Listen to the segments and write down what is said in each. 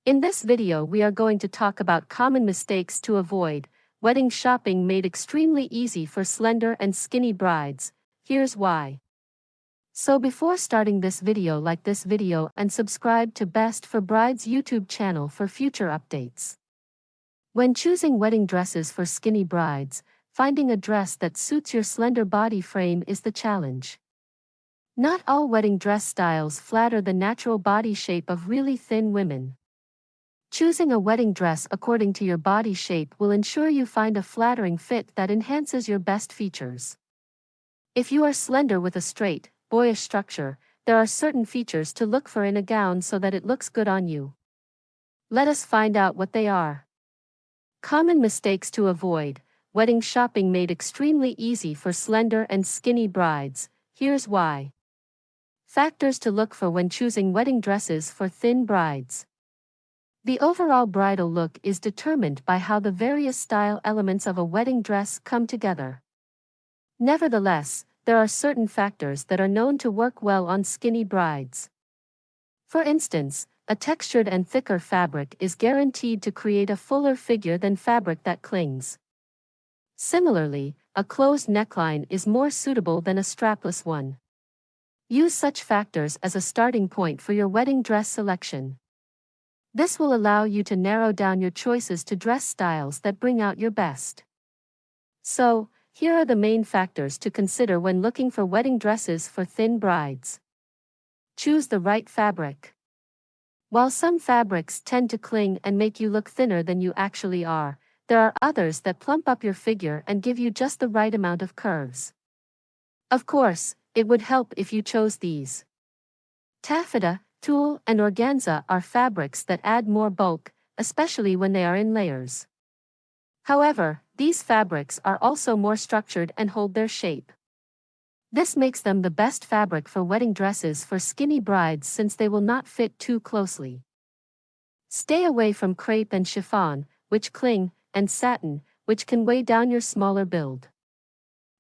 In this video we are going to talk about common mistakes to avoid. Wedding shopping made extremely easy for slender and skinny brides. Here's why. So before starting this video, like this video and subscribe to Best for Brides YouTube channel for future updates. When choosing wedding dresses for skinny brides, finding a dress that suits your slender body frame is the challenge. Not all wedding dress styles flatter the natural body shape of really thin women. Choosing a wedding dress according to your body shape will ensure you find a flattering fit that enhances your best features. If you are slender with a straight, boyish structure, there are certain features to look for in a gown so that it looks good on you. Let us find out what they are. Common mistakes to avoid. Wedding shopping made extremely easy for slender and skinny brides. Here's why. Factors to look for when choosing wedding dresses for thin brides. The overall bridal look is determined by how the various style elements of a wedding dress come together. Nevertheless, there are certain factors that are known to work well on skinny brides. For instance, a textured and thicker fabric is guaranteed to create a fuller figure than fabric that clings. Similarly, a closed neckline is more suitable than a strapless one. Use such factors as a starting point for your wedding dress selection. This will allow you to narrow down your choices to dress styles that bring out your best. So, here are the main factors to consider when looking for wedding dresses for thin brides. Choose the right fabric. While some fabrics tend to cling and make you look thinner than you actually are, there are others that plump up your figure and give you just the right amount of curves. Of course, it would help if you chose these. Taffeta, tulle, and organza are fabrics that add more bulk, especially when they are in layers. However, these fabrics are also more structured and hold their shape. This makes them the best fabric for wedding dresses for skinny brides since they will not fit too closely. Stay away from crepe and chiffon, which cling, and satin, which can weigh down your smaller build.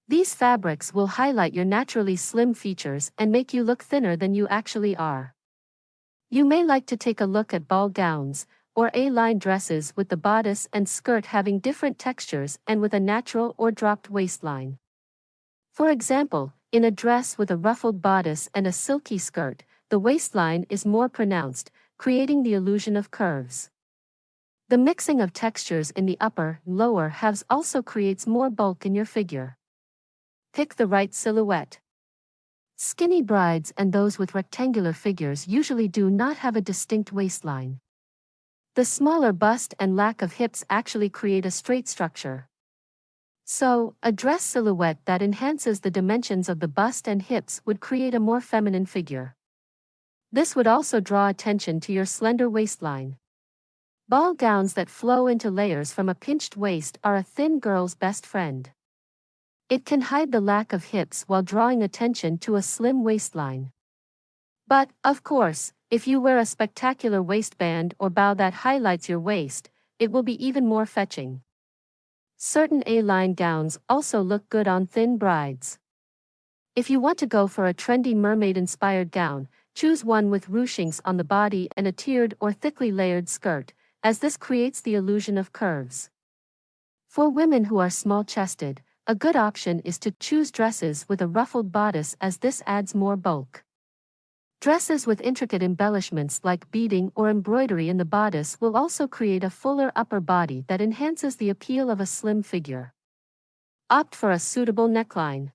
These fabrics will highlight your naturally slim features and make you look thinner than you actually are. You may like to take a look at ball gowns, or A-line dresses with the bodice and skirt having different textures and with a natural or dropped waistline. For example, in a dress with a ruffled bodice and a silky skirt, the waistline is more pronounced, creating the illusion of curves. The mixing of textures in the upper and lower halves also creates more bulk in your figure. Pick the right silhouette. Skinny brides and those with rectangular figures usually do not have a distinct waistline. The smaller bust and lack of hips actually create a straight structure. So, a dress silhouette that enhances the dimensions of the bust and hips would create a more feminine figure. This would also draw attention to your slender waistline. Ball gowns that flow into layers from a pinched waist are a thin girl's best friend. It can hide the lack of hips while drawing attention to a slim waistline. But, of course, if you wear a spectacular waistband or bow that highlights your waist, it will be even more fetching. Certain A-line gowns also look good on thin brides. If you want to go for a trendy mermaid-inspired gown, choose one with ruchings on the body and a tiered or thickly layered skirt, as this creates the illusion of curves. For women who are small-chested, a good option is to choose dresses with a ruffled bodice as this adds more bulk. Dresses with intricate embellishments like beading or embroidery in the bodice will also create a fuller upper body that enhances the appeal of a slim figure. Opt for a suitable neckline.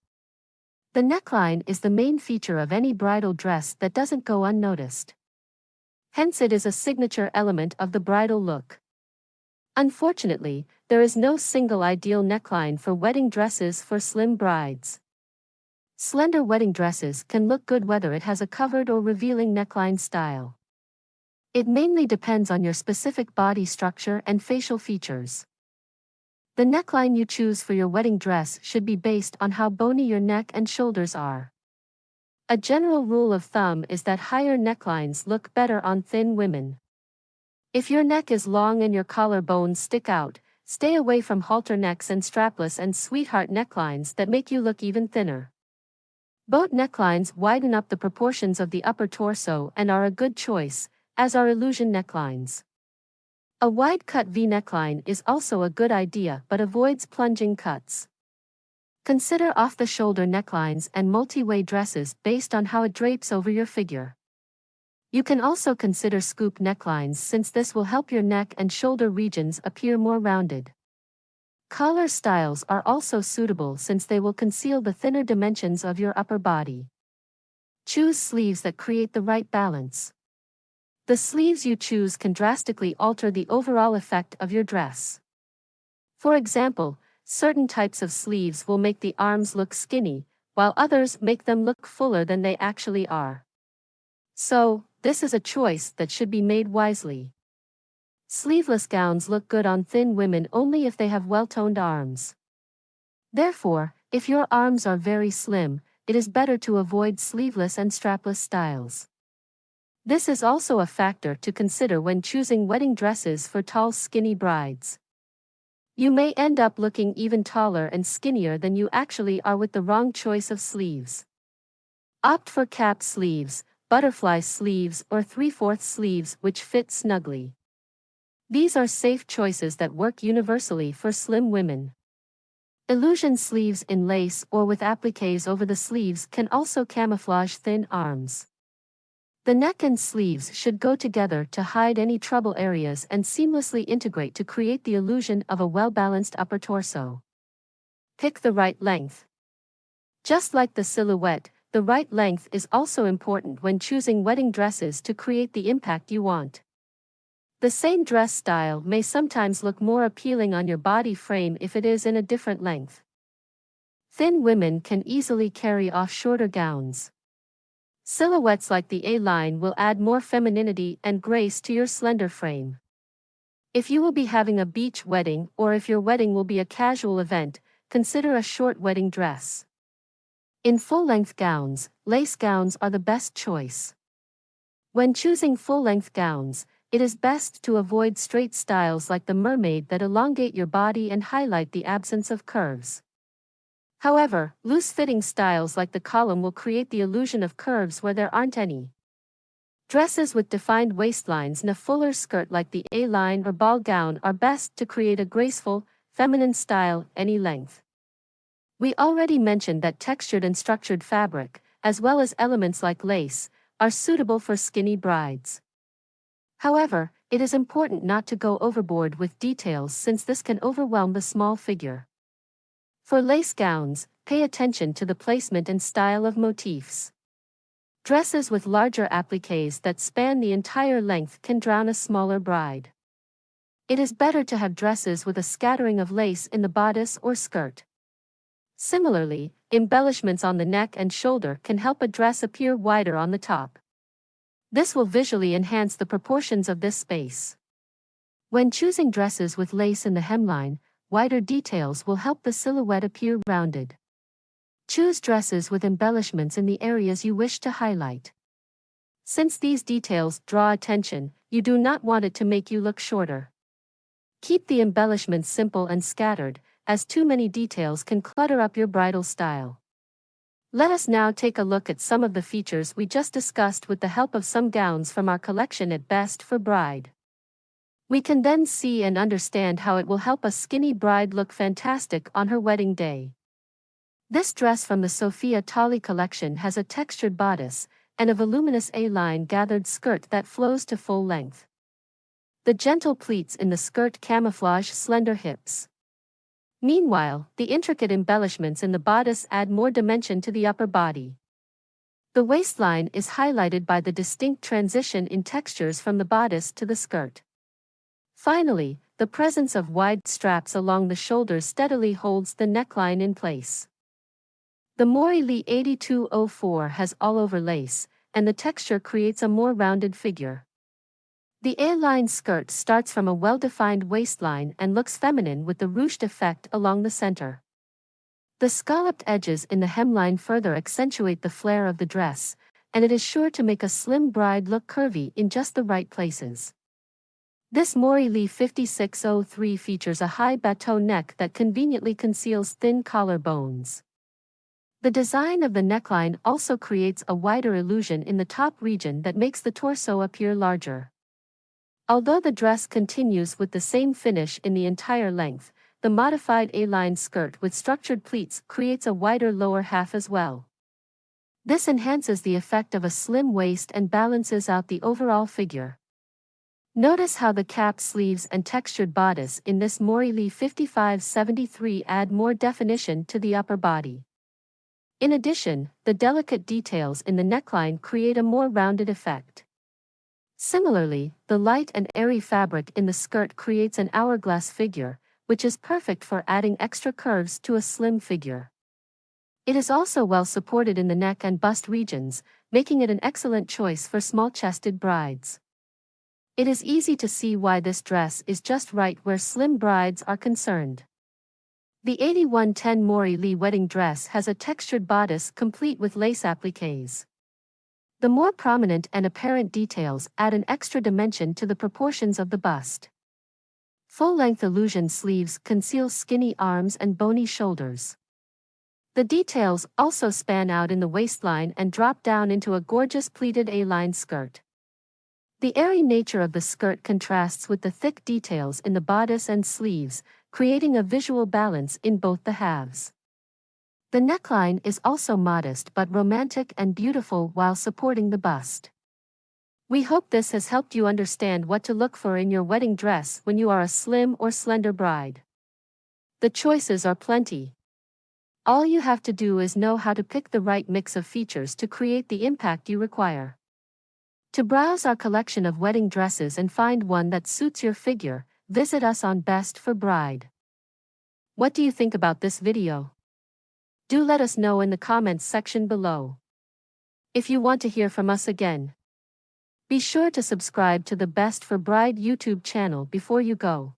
The neckline is the main feature of any bridal dress that doesn't go unnoticed. Hence it is a signature element of the bridal look. Unfortunately, there is no single ideal neckline for wedding dresses for slim brides. Slender wedding dresses can look good whether it has a covered or revealing neckline style. It mainly depends on your specific body structure and facial features. The neckline you choose for your wedding dress should be based on how bony your neck and shoulders are. A general rule of thumb is that higher necklines look better on thin women. If your neck is long and your collarbones stick out, stay away from halter necks and strapless and sweetheart necklines that make you look even thinner. Boat necklines widen up the proportions of the upper torso and are a good choice, as are illusion necklines. A wide-cut V neckline is also a good idea but avoids plunging cuts. Consider off-the-shoulder necklines and multi-way dresses based on how it drapes over your figure. You can also consider scoop necklines since this will help your neck and shoulder regions appear more rounded. Collar styles are also suitable since they will conceal the thinner dimensions of your upper body. Choose sleeves that create the right balance. The sleeves you choose can drastically alter the overall effect of your dress. For example, certain types of sleeves will make the arms look skinny, while others make them look fuller than they actually are. So, this is a choice that should be made wisely. Sleeveless gowns look good on thin women only if they have well-toned arms. Therefore, if your arms are very slim, it is better to avoid sleeveless and strapless styles. This is also a factor to consider when choosing wedding dresses for tall, skinny brides. You may end up looking even taller and skinnier than you actually are with the wrong choice of sleeves. Opt for cap sleeves, butterfly sleeves, or 3/4 sleeves which fit snugly. These are safe choices that work universally for slim women. Illusion sleeves in lace or with appliques over the sleeves can also camouflage thin arms. The neck and sleeves should go together to hide any trouble areas and seamlessly integrate to create the illusion of a well-balanced upper torso. Pick the right length. Just like the silhouette, the right length is also important when choosing wedding dresses to create the impact you want. The same dress style may sometimes look more appealing on your body frame if it is in a different length. Thin women can easily carry off shorter gowns. Silhouettes like the A-line will add more femininity and grace to your slender frame. If you will be having a beach wedding or if your wedding will be a casual event, consider a short wedding dress. In full-length gowns, lace gowns are the best choice. When choosing full-length gowns, it is best to avoid straight styles like the mermaid that elongate your body and highlight the absence of curves. However, loose-fitting styles like the column will create the illusion of curves where there aren't any. Dresses with defined waistlines and a fuller skirt like the A-line or ball gown are best to create a graceful, feminine style any length. We already mentioned that textured and structured fabric, as well as elements like lace, are suitable for skinny brides. However, it is important not to go overboard with details since this can overwhelm the small figure. For lace gowns, pay attention to the placement and style of motifs. Dresses with larger appliques that span the entire length can drown a smaller bride. It is better to have dresses with a scattering of lace in the bodice or skirt. Similarly, embellishments on the neck and shoulder can help a dress appear wider on the top. This will visually enhance the proportions of this space. When choosing dresses with lace in the hemline, wider details will help the silhouette appear rounded. Choose dresses with embellishments in the areas you wish to highlight. Since these details draw attention, you do not want it to make you look shorter. Keep the embellishments simple and scattered, as too many details can clutter up your bridal style. Let us now take a look at some of the features we just discussed with the help of some gowns from our collection at Best for Bride. We can then see and understand how it will help a skinny bride look fantastic on her wedding day. This dress from the Sophia Tali collection has a textured bodice and a voluminous A-line gathered skirt that flows to full length. The gentle pleats in the skirt camouflage slender hips. Meanwhile, the intricate embellishments in the bodice add more dimension to the upper body. The waistline is highlighted by the distinct transition in textures from the bodice to the skirt. Finally, the presence of wide straps along the shoulders steadily holds the neckline in place. The Mori Lee 8204 has all-over lace, and the texture creates a more rounded figure. The A-line skirt starts from a well-defined waistline and looks feminine with the ruched effect along the center. The scalloped edges in the hemline further accentuate the flare of the dress, and it is sure to make a slim bride look curvy in just the right places. This Mori Lee 5603 features a high bateau neck that conveniently conceals thin collar bones. The design of the neckline also creates a wider illusion in the top region that makes the torso appear larger. Although the dress continues with the same finish in the entire length, the modified A-line skirt with structured pleats creates a wider lower half as well. This enhances the effect of a slim waist and balances out the overall figure. Notice how the capped sleeves and textured bodice in this Mori Lee 5573 add more definition to the upper body. In addition, the delicate details in the neckline create a more rounded effect. Similarly, the light and airy fabric in the skirt creates an hourglass figure, which is perfect for adding extra curves to a slim figure. It is also well supported in the neck and bust regions, making it an excellent choice for small-chested brides. It is easy to see why this dress is just right where slim brides are concerned. The 8110 Mori Lee wedding dress has a textured bodice complete with lace appliques. The more prominent and apparent details add an extra dimension to the proportions of the bust. Full-length illusion sleeves conceal skinny arms and bony shoulders. The details also span out in the waistline and drop down into a gorgeous pleated A-line skirt. The airy nature of the skirt contrasts with the thick details in the bodice and sleeves, creating a visual balance in both the halves. The neckline is also modest but romantic and beautiful while supporting the bust. We hope this has helped you understand what to look for in your wedding dress when you are a slim or slender bride. The choices are plenty. All you have to do is know how to pick the right mix of features to create the impact you require. To browse our collection of wedding dresses and find one that suits your figure, visit us on Best for Bride. What do you think about this video? Do let us know in the comments section below. If you want to hear from us again, be sure to subscribe to the Best for Bride YouTube channel before you go.